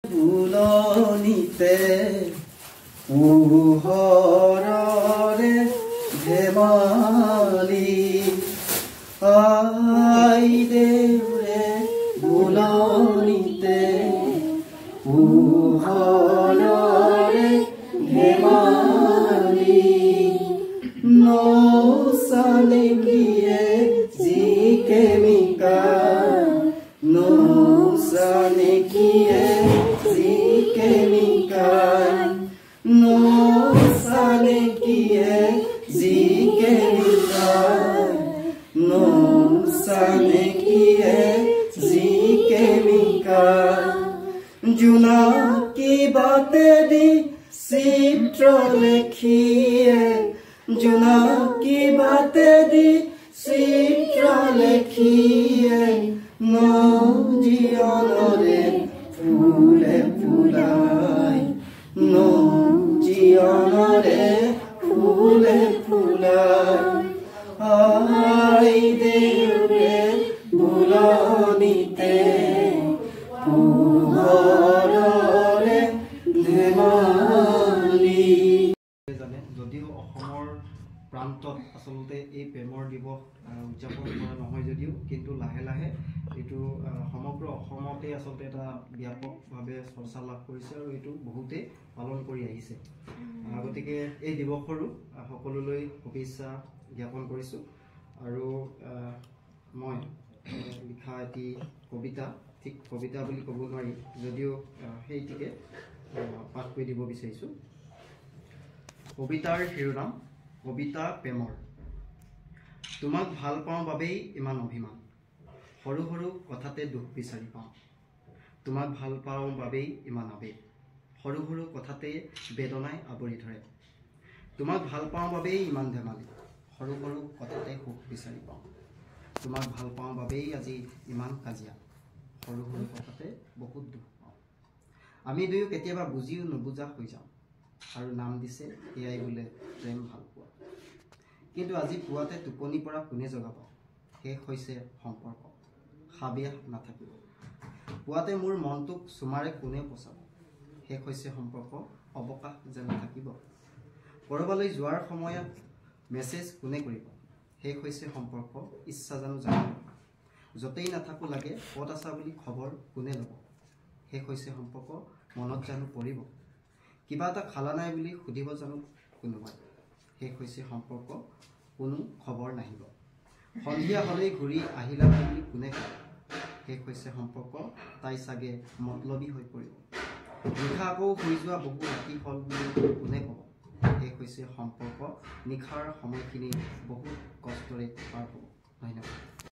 ফুলনিতে পোহৰৰে ধেমালি আই দেউৰে ফুলনিতে পোহৰৰে ধেমালি নচালে কিয়ে জিকে মিকা নচালে কিয়ে জিকে মিকা নচালে কিয়ে জিকে মিকা নচালে কিয়ে জিকে মিকা জোনাকী বাটেদি চিত্ৰ লেখিয়ে জোনাকী বাটেদি চিত্ৰ লেখিয়ে নজিয়নৰে ফুলে ফুলাই নজিয়নৰে ফুলে ফুলাই আই দেউৰে ফুলনিতে পোহৰৰে ধেমালি যদিও অসমৰ প্ৰান্তত আচলতে এই প্ৰেমৰ দিৱস উদযাপন কৰা নহয় যদিও কিন্তু লাহে লাহে এইটো সমগ্ৰ অসমতে আচলতে এটা ব্যাপকভাৱে চৰ্চা লাভ কৰিছে আৰু এইটো বহুতেই পালন কৰি আহিছে গতিকে এই দিৱসৰো সকলোলৈ শুভেচ্ছা জ্ঞাপন কৰিছোঁ আৰু মই লিখা এটি কবিতা ঠিক কবিতা বুলি ক'ব নোৱাৰি যদিও সেইটিকে পাঠ কৰি দিব বিচাৰিছোঁ কবিতাৰ শিৰোনাম কবিতা প্ৰেমৰ তোমাক ভাল পাওঁ বাবেই ইমান অভিমান সৰু সৰু কথাতে দুখ বিচাৰি পাওঁ তোমাক ভাল পাওঁ বাবেই ইমান আবেগ সৰু সৰু কথাতে বেদনাই আৱৰি ধৰে তোমাক ভাল পাওঁ বাবেই ইমান ধেমালি সৰু সৰু কথাতে সুখ বিচাৰি পাওঁ তোমাক ভাল পাওঁ বাবেই আজি ইমান কাজিয়া সৰু সৰু কথাতে বহুত দুখ পাওঁ আমি দুয়ো কেতিয়াবা বুজিও নুবুজা হৈ যাওঁ আৰু নাম দিছে এয়াই বোলে প্ৰেম ভাল পোৱা কিন্তু আজি পুৱাতে টোপনি পৰা কোনে জগাব শেষ হৈছে সম্পৰ্ক হাবিয়াহ নাথাকিব পুৱাতে মোৰ মনটোক চুমাৰে কোনে পচাব শেষ হৈছে সম্পৰ্ক অৱকাশ যেন থাকিব কৰবালৈ যোৱাৰ সময়ত মেছেজ কোনে কৰিব শেষ হৈছে সম্পৰ্ক ইচ্ছা জানো জানিব য'তেই নাথাকো লাগে ক'ত আছা বুলি খবৰ কোনে ল'ব শেষ হৈছে সম্পৰ্ক মনত জানো পৰিব কিবা এটা খালা নাই বুলি সুধিব জানো কোনোবাই শেষ হৈছে সম্পৰ্ক কোনো খবৰ নাহিব সন্ধিয়া হ'লেই ঘূৰি আহিলা বুলি কোনে কয় শেষ হৈছে সম্পৰ্ক তাই চাগে মতলবী হৈ পৰিব নিশা আকৌ শুই যোৱা বহু ৰাতি হ'ল বুলি কোনে ক'ব শেষ হৈছে সম্পৰ্ক নিশাৰ সময়খিনি বহুত কষ্টৰে পাৰ হ'ব ধন্যবাদ